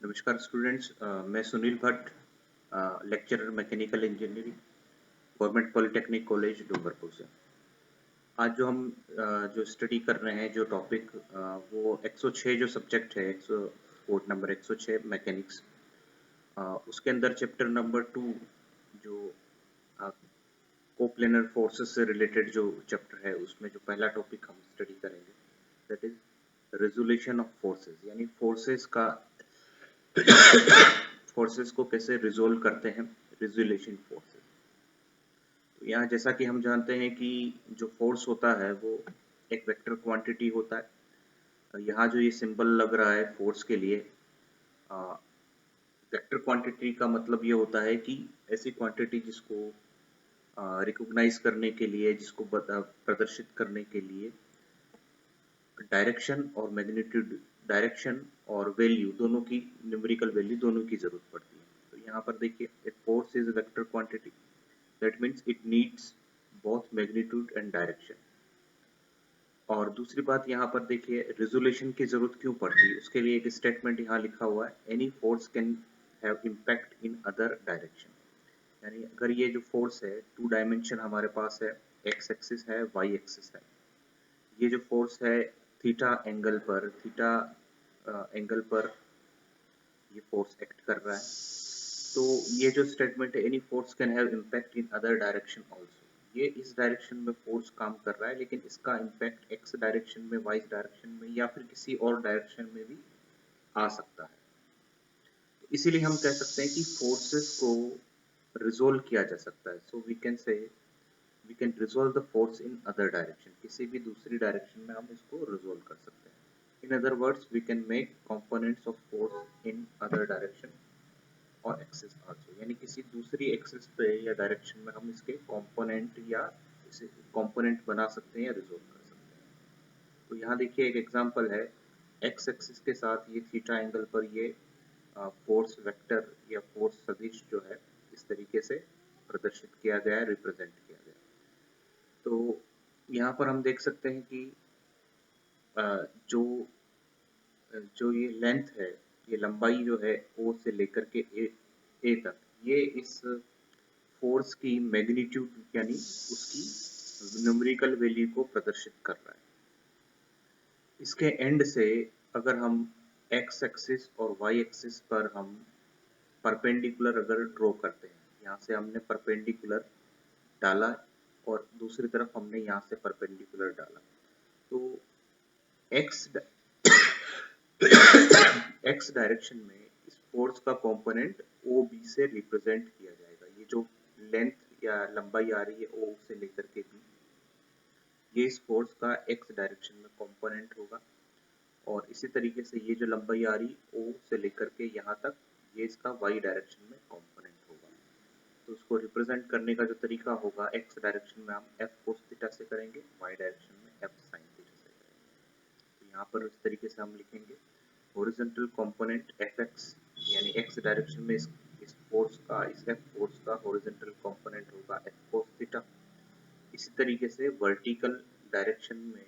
नमस्कार स्टूडेंट्स, मैं Sunil Bhatt, lecturer mechanical engineering, government polytechnic college Dungarpur से। आज जो हम जो स्टडी कर रहे हैं, जो टॉपिक वो 106 जो सब्जेक्ट है, 100 कोड नंबर 106 मैकेनिक्स, उसके अंदर चैप्टर नंबर 2 जो कोप्लेनर फोर्सेस से रिलेटेड जो चैप्टर है, उसमें जो पहला टॉपिक हम स्टडी करेंगे that is resolution of forces, यानी फोर्सेस को कैसे रिजोल्व करते हैं, रेजोल्यूशन फोर्सेस। तो यहाँ जैसा कि हम जानते हैं कि जो फोर्स होता है वो एक वेक्टर क्वांटिटी होता है। यहाँ जो ये सिंबल लग रहा है फोर्स के लिए, वेक्टर क्वांटिटी का मतलब ये होता है कि ऐसी क्वांटिटी जिसको रिकॉग्नाइज करने के लिए, जिसको प्रदर्शित करने के लिए डायरेक्शन और मैग्नीट्यूड, डायरेक्शन और वैल्यू दोनों की, न्यूमेरिकल वैल्यू दोनों की जरूरत पड़ती है। तो यहाँ पर देखिए, a force is vector quantity, that means it needs both magnitude and direction. और दूसरी बात यहाँ पर देखिए, रिजोल्यूशन की जरूरत क्यों पड़ती है, उसके लिए एक स्टेटमेंट यहाँ लिखा हुआ है, any force can have impact in other direction. यानी अगर ये जो फोर्स है, टू डायमेंशन हमारे पास है, एक्स एक्सिस है, वाई एक्सिस है। ये जो फोर्स है थीटा एंगल पर ये फोर्स एक्ट कर रहा है। तो ये जो स्टेटमेंट है, any force can have impact in other direction also, ये इस डायरेक्शन में फोर्स काम कर रहा है, लेकिन इसका इम्पैक्ट एक्स डायरेक्शन में, वाई डायरेक्शन में या फिर किसी और डायरेक्शन में भी आ सकता है। तो इसीलिए हम कह सकते हैं कि फोर्सेस को रिजोल्व किया जा सकता है। So we can say we can resolve the force in other direction, किसी भी दूसरी डायरेक्शन में हम इसको रिजोल्व कर सकते हैं। In other words, we can make components of force in other direction और एक्सिस आल्सो, यानी किसी दूसरी एक्सिस पे या डायरेक्शन में हम इसके कंपोनेंट या इसे कंपोनेंट बना सकते हैं या रिजोल्व कर सकते हैं। तो यहाँ देखिए एक एग्जांपल है, एक्स एक्सिस के साथ ये थीटा एंगल पर ये फोर्स वेक्टर या फोर्स सदिश जो है इस तरीके से प्रदर्शित किया गया है, रिप्रेजेंट किया गया है। तो यहाँ पर हम देख सकते हैं कि जो जो ये लेंथ है, ये लंबाई जो है ओ से लेकर के ए तक, ये इस फोर्स की मैग्नीट्यूड यानी उसकी न्यूमेरिकल वैल्यू को प्रदर्शित कर रहा है। इसके एंड से अगर हम एक्स एक्सिस और वाई एक्सिस पर हम परपेंडिकुलर अगर ड्रॉ करते हैं, यहाँ से हमने परपेंडिकुलर डाला और दूसरी तरफ हमने यहाँ से परपेंडिकुलर डाला, तो एक्स एक्स डायरेक्शन में इस फोर्स का कंपोनेंट ओ बी से रिप्रेजेंट किया जाएगा। ये जो लेंथ या लंबाई आ रही है ओ से लेकर के बी, ये इस फोर्स का एक्स डायरेक्शन में कंपोनेंट होगा। और इसी तरीके से ये जो लंबाई आ रही ओ से लेकर के यहाँ तक, ये इसका वाई डायरेक्शन में कंपोनेंट होगा। तो उसको रिप्रेजेंट करने का जो तरीका होगा, एक्स डायरेक्शन में हम एफ कोस थीटा से करेंगे, वाई डायरेक्शन में एफ साइन थीटा से करेंगे। तो यहाँ पर इस तरीके से हम लिखेंगे हॉरिजॉन्टल कंपोनेंट fx, यानी x डायरेक्शन में इस फोर्स का, इस f फोर्स का हॉरिजॉन्टल कंपोनेंट होगा f cos थीटा। इसी तरीके से वर्टिकल डायरेक्शन में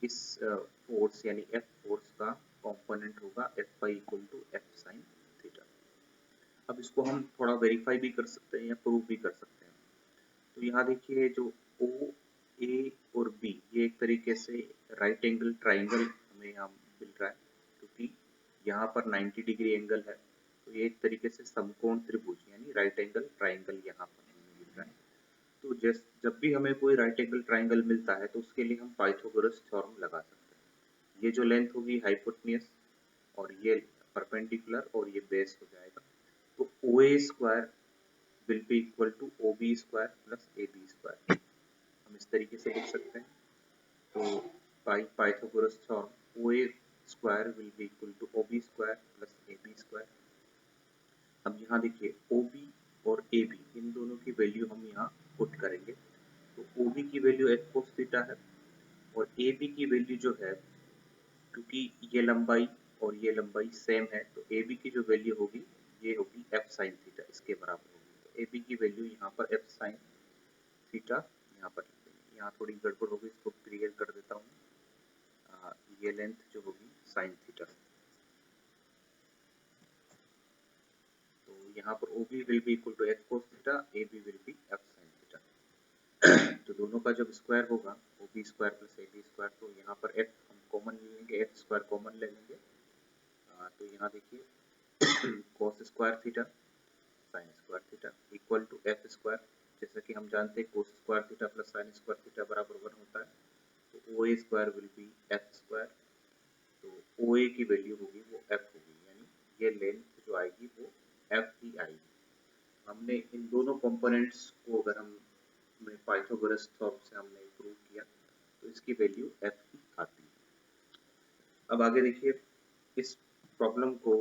इस फोर्स यानी f फोर्स का कंपोनेंट होगा fy equal to f sin theta. अब इसको हम थोड़ा वेरीफाई भी कर सकते हैं या प्रूव भी कर सकते हैं। तो यहाँ देखिए, जो O, A और B, ये एक तरीके से राइट एंगल ट्राइंगल हमें यहाँ मिल रहा है, क्योंकि यहाँ पर 90 डिग्री एंगल है। तो ये एक तरीके से समकोण त्रिभुज यानी राइट एंगल ट्राइंगल यहाँ पर हमें मिल रहा है। तो जब भी हमें कोई राइट एंगल ट्राइंगल मिलता है तो उसके लिए हम पाइथागोरस थ्योरम लगा सकते हैं। ये जो लेंथ होगी हाइपोटेन्यूज और ये परपेंडिकुलर और ये बेस हो जाएगा, तो OA square will be equal to OB square plus AB square, हम इस तरीके से लिख सकते हैं। तो Pythagoras theorem, OA square will be equal to OB square plus AB square. अब यहाँ देखिए OB और AB इन दोनों की वैल्यू हम यहाँ पुट करेंगे। तो OB की वैल्यू f cos थीटा है और AB की वैल्यू जो है, क्योंकि ये लंबाई और ये लंबाई सेम है, तो AB की जो वैल्यू होगी ये होगी f sin थीटा, इसके बराबर होगी। तो AB की वैल्यू यहाँ पर f sin थीटा यहाँ पर लिख देंगे। यहाँ थोड़ी गड़बड़ होगी, इसको क्लियर कर देता हूँ। ये लेंथ जो होगी sin थीटा, यहाँ पर OB will be equal to F cos theta, AB will be F sin theta. तो दोनों का जब स्क्वायर होगा OB square plus AB square, तो यहाँ पर F हम कॉमन ले लेंगे, F स्क्वायर कॉमन ले लेंगे। तो यहाँ देखिए cos square theta sin square theta equal to F square, जैसा कि हम जानते हैं cos square theta plus sin square theta बराबर 1 होता है। तो OA square will be F square, तो OA की वैल्यू होगी वो F होगी, यानी ये लेंथ जो आएगी वो F ही आएगी। हमने इन दोनों कंपोनेंट्स को अगर हमने पाइथागोरस थ्योरम से हमने प्रूव किया तो इसकी वैल्यू F ही आती है। अब आगे देखिए इस प्रॉब्लम को,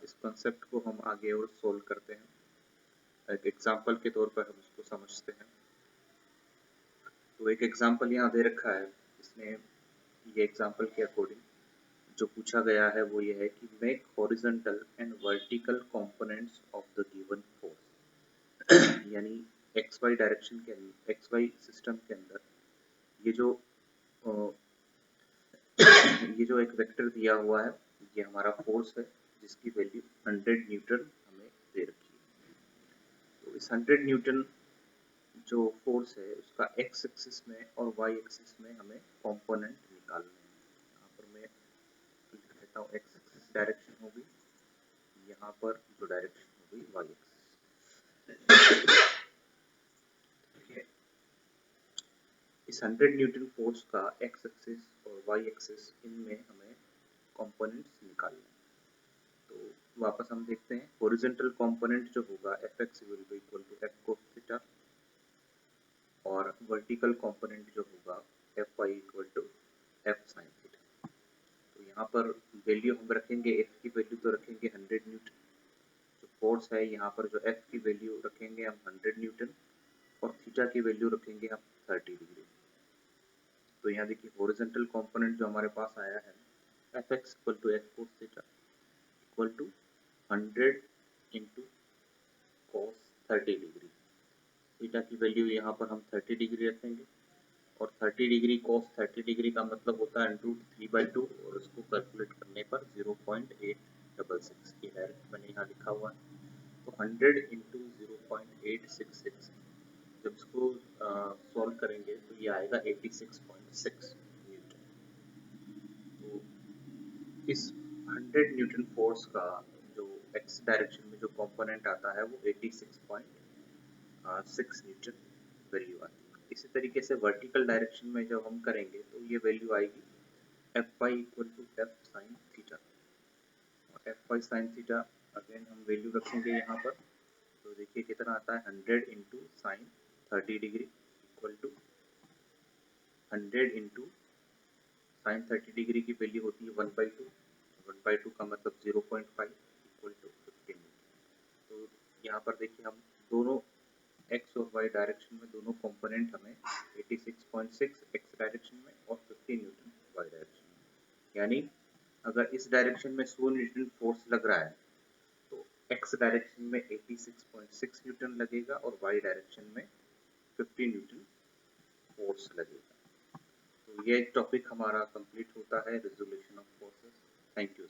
इस कंसेप्ट को हम आगे और सोल्व करते हैं। एक एग्जांपल के तौर पर हम इसको समझते हैं। तो एक एग्जांपल यहाँ दे रखा है, इसमें ये एग्जांपल के अकॉर्डिंग जो पूछा गया है वो ये है कि make horizontal and vertical components of the given force. यानी XY डायरेक्शन के अंदर, XY सिस्टम के अंदर ये जो एक वेक्टर दिया हुआ है, ये हमारा फोर्स है जिसकी वैल्यू 100 न्यूटन हमें दे रखी है। तो इस 100 न्यूटन जो फोर्स है उसका x एक्सिस में और y एक्सिस में हमें कंपोनेंट निकालने हैं। यहाँ पर मैं लिख देता हूँ x एक्सिस डायरेक्शन होगी, यहाँ पर जो डायरेक्शन होगी y एक्सिस। इस 100 न्यूटन फोर्स का x एक्सिस और y एक्सिस, इनमें हमें कंपोनेंट्स निकालने हैं। तो वापस हम देखते हैं, हॉरिजॉन्टल कंपोनेंट जो होगा Fx will be equal to F cos theta, और वर्टिकल कंपोनेंट जो होगा Fy equal to F sin theta. तो यहाँ पर वैल्यू हम रखेंगे, F की वैल्यू तो रखेंगे 100 न्यूटन, जो फोर्स है यहाँ पर जो F की वैल्यू रखेंगे हम 100 न्यूटन, और थीटा की वैल्यू रखेंगे हम 30 डिग्री। तो यहाँ देखिए हॉरिजॉन्टल कंपोनेंट जो हमारे पास आया है Fx equal to F cos theta equal to 100 into cos 30 degree. Theta की वैल्यू यहाँ पर हम 30 डिग्री रखेंगे, और 30 डिग्री cos 30 डिग्री का मतलब होता है √3/2, और उसको कैलकुलेट करने पर 0.866, ये डायरेक्ट मैंने यहाँ लिखा हुआ है। तो 100 इंटू 0.866, जब इसको सॉल्व करेंगे तो ये आएगा 86.6 न्यूटन। तो इस 100 न्यूटन फोर्स का जो x डायरेक्शन में जो कंपोनेंट आता है वो 86.6 न्यूटन वैल्यू आती है। इसी तरीके से वर्टिकल डायरेक्शन में जब हम करेंगे तो ये वैल्यू आएगी Fy equal to F sin theta, और Fy sin थीटा अगेन हम वैल्यू रखेंगे यहाँ पर। तो देखिए कितना आता है, 100 into sine 30 degree equal to 100 into sine 30 degree की वैल्यू होती है 1/2, 1/2 का मतलब 0.5 इक्वल टू 15। तो यहाँ पर देखिए हम दोनों x और y डायरेक्शन में दोनों कंपोनेंट हमें 86.6 x डायरेक्शन में और 15 न्यूटन y डायरेक्शन में, यानी अगर इस डायरेक्शन में 100 न्यूटन फोर्स लग रहा है तो x डायरेक्शन में 86.6 न्यूटन लगेगा और y डायरेक्शन में 15 न्यूटन फोर्स लगेगा। तो ये एक टॉपिक हमारा कंप्लीट होता है, resolution of forces. Thank you.